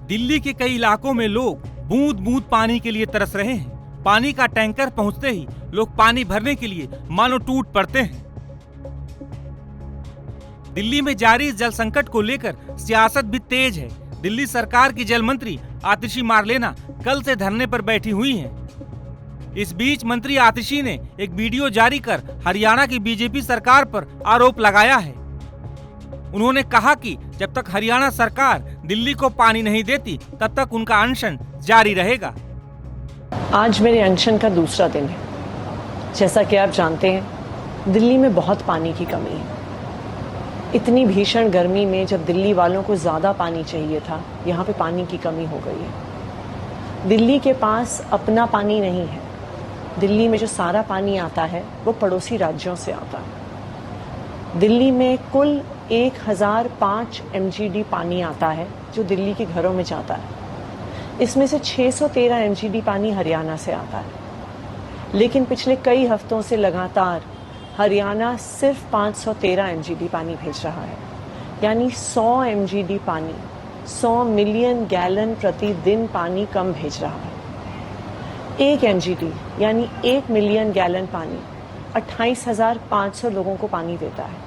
दिल्ली के कई इलाकों में लोग बूंद बूंद पानी के लिए तरस रहे हैं। पानी का टैंकर पहुंचते ही लोग पानी भरने के लिए मानो टूट पड़ते हैं। दिल्ली में जारी इस जल संकट को लेकर सियासत भी तेज है। दिल्ली सरकार की जल मंत्री आतिशी मारलेना कल से धरने पर बैठी हुई हैं। इस बीच मंत्री आतिशी ने एक वीडियो जारी कर हरियाणा की बीजेपी सरकार पर आरोप लगाया है। उन्होंने कहा कि जब तक हरियाणा सरकार दिल्ली को पानी नहीं देती तब तक उनका अनशन जारी रहेगा। आज मेरे अनशन का दूसरा दिन है। जैसा कि आप जानते हैं, दिल्ली में बहुत पानी की कमी है। इतनी भीषण गर्मी में जब दिल्ली वालों को ज़्यादा पानी चाहिए था, यहाँ पे पानी की कमी हो गई है। दिल्ली के पास अपना पानी नहीं है। दिल्ली में जो सारा पानी आता है वो पड़ोसी राज्यों से आता है। दिल्ली में कुल 1005 MGD पानी आता है जो दिल्ली के घरों में जाता है। इसमें से 613 MGD पानी हरियाणा से आता है। लेकिन पिछले कई हफ्तों से लगातार हरियाणा सिर्फ 513 MGD पानी भेज रहा है। यानी 100 MGD पानी, 100 मिलियन गैलन प्रतिदिन पानी कम भेज रहा है। 1 MGD यानी 1 मिलियन गैलन पानी 28,500 लोगों को पानी देता है।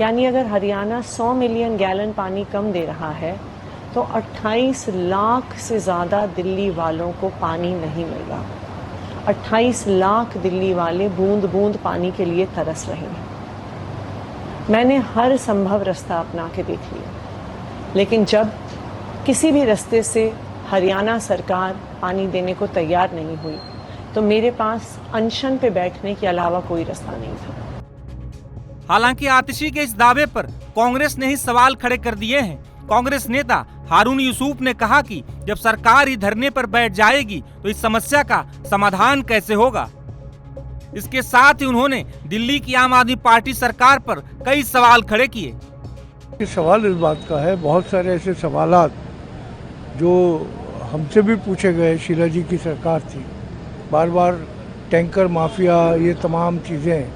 यानी अगर हरियाणा 100 मिलियन गैलन पानी कम दे रहा है तो 28 लाख से ज़्यादा दिल्ली वालों को पानी नहीं मिल रहा। 28 लाख दिल्ली वाले बूंद बूंद पानी के लिए तरस रहे हैं। मैंने हर संभव रास्ता अपना के देख लिया, लेकिन जब किसी भी रास्ते से हरियाणा सरकार पानी देने को तैयार नहीं हुई तो मेरे पास अनशन पे बैठने के अलावा कोई रास्ता नहीं था। हालांकि आतिशी के इस दावे पर कांग्रेस ने ही सवाल खड़े कर दिए हैं। कांग्रेस नेता हारून यूसुफ ने कहा कि जब सरकार ही धरने पर बैठ जाएगी तो इस समस्या का समाधान कैसे होगा। इसके साथ ही उन्होंने दिल्ली की आम आदमी पार्टी सरकार पर कई सवाल खड़े किए। सवाल इस बात का है, बहुत सारे ऐसे सवालात जो हमसे भी पूछे गए, शीला जी की सरकार थी, बार बार टैंकर माफिया, ये तमाम चीज़ें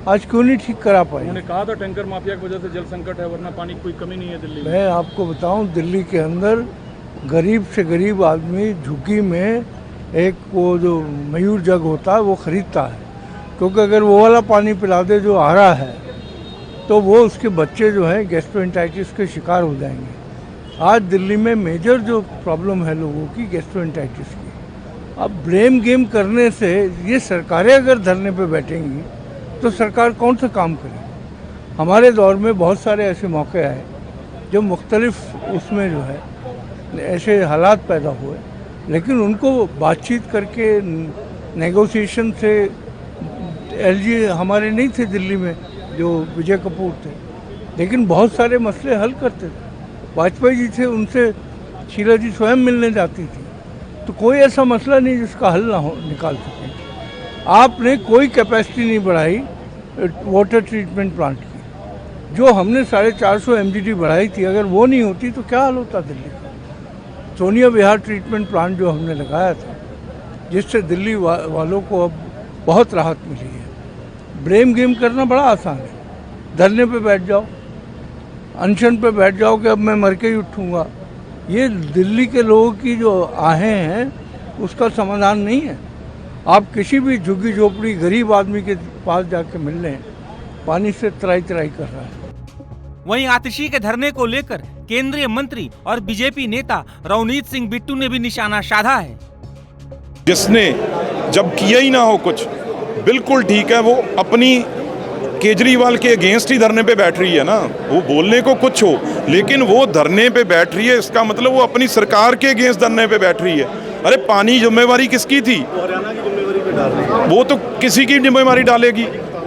आज क्यों नहीं ठीक करा पाई। उन्होंने कहा था टैंकर माफिया की वजह से जल संकट है, वरना पानी की कोई कमी नहीं है दिल्ली में। मैं आपको बताऊं, दिल्ली के अंदर गरीब से गरीब आदमी झुग्गी में एक वो जो मयूर जग होता है वो खरीदता है, क्योंकि अगर वो वाला पानी पिला दे जो आ रहा है तो वो उसके बच्चे जो हैं गैस्ट्रोएंटाइटिस के शिकार हो जाएंगे। आज दिल्ली में मेजर जो प्रॉब्लम है लोगों की गैस्ट्रोएंटाइटिस की। अब ब्लेम गेम करने से ये सरकारें अगर धरने पे बैठेंगी तो सरकार कौन सा काम करे। हमारे दौर में बहुत सारे ऐसे मौके आए जो मुख्तलिफ उसमें जो है ऐसे हालात पैदा हुए, लेकिन उनको बातचीत करके नेगोशिएशन से, LG हमारे नहीं थे दिल्ली में जो विजय कपूर थे, लेकिन बहुत सारे मसले हल करते थे। वाजपेयी जी थे, उनसे शीला जी स्वयं मिलने जाती थी, तो कोई ऐसा मसला नहीं जिसका हल ना हो निकाल सके। आपने कोई कैपेसिटी नहीं बढ़ाई वाटर ट्रीटमेंट प्लांट की। जो हमने 450 MGD बढ़ाई थी, अगर वो नहीं होती तो क्या हाल होता दिल्ली का। सोनिया विहार ट्रीटमेंट प्लांट जो हमने लगाया था, जिससे दिल्ली वालों को अब बहुत राहत मिली है। ब्लेम गेम करना बड़ा आसान है। धरने पे बैठ जाओ, अनशन पे बैठ जाओ कि अब मैं मर के ही उठूँगा। ये दिल्ली के लोगों की जो आहें हैं उसका समाधान नहीं है। आप किसी भी झुग्गी झोपड़ी गरीब आदमी के पास जाके मिल लें, पानी से त्राई त्राई कर रहा है। वहीं आतिशी के धरने को लेकर केंद्रीय मंत्री और बीजेपी नेता रवनीत सिंह बिट्टू ने भी निशाना साधा है। जिसने जब किया ही ना हो कुछ, बिल्कुल ठीक है, वो अपनी केजरीवाल के अगेंस्ट ही धरने पे बैठ रही है ना। वो बोलने को कुछ हो, लेकिन वो धरने पे बैठ रही है, इसका मतलब वो अपनी सरकार के अगेंस्ट धरने पे बैठ रही है। अरे पानी जिम्मेवारी किसकी थी? हरियाणा की जिम्मेवारी पे डाल रही है। वो तो किसी की जिम्मेवारी डालेगी,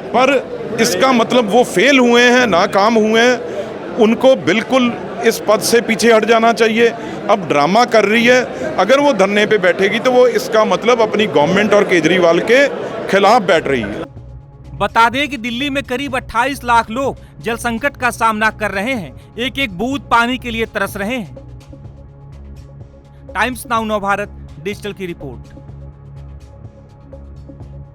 पर इसका मतलब वो फेल हुए हैं, नाकाम हुए हैं। उनको बिल्कुल इस पद से पीछे हट जाना चाहिए। अब ड्रामा कर रही है, अगर वो धरने पे बैठेगी तो वो इसका मतलब अपनी गवर्नमेंट और केजरीवाल के खिलाफ बैठ रही है। बता दें कि दिल्ली में करीब 28 लाख लोग जल संकट का सामना कर रहे हैं। एक एक बूंद पानी के लिए तरस रहे हैं। टाइम्स नाउ नव भारत डिजिटल की रिपोर्ट।